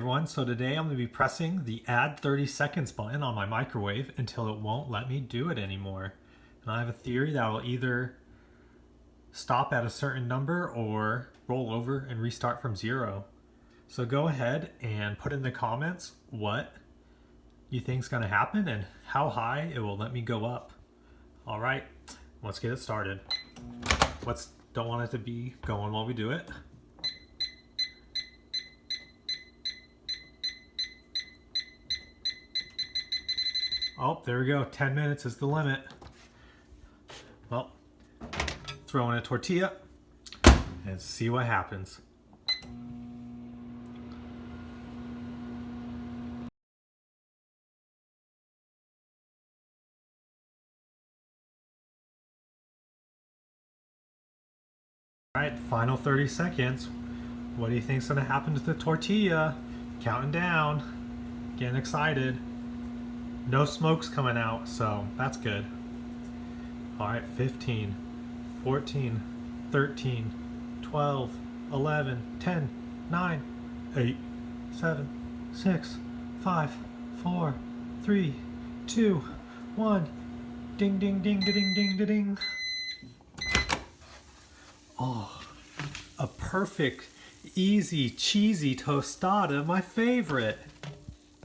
everyone, so today I'm going to be pressing the add 30 seconds button on my microwave until it won't let me do it anymore. And I have a theory that will either stop at a certain number or roll over and restart from 0. So go ahead and put in the comments what you think is going to happen and how high it will let me go up. Alright, let's get it started. Don't want it to be going while we do it. Oh, there we go. 10 minutes is the limit. Well, throw in a tortilla and see what happens. Alright, final 30 seconds. What do you think's gonna happen to the tortilla? Counting down. Getting excited. No smoke's coming out, so that's good. Alright, 15, 14, 13, 12, 11, 10, 9, 8, 7, 6, 5, 4, 3, 2, 1. Ding, ding, ding, ding, ding, ding, ding. Oh, a perfect, easy, cheesy tostada, my favorite.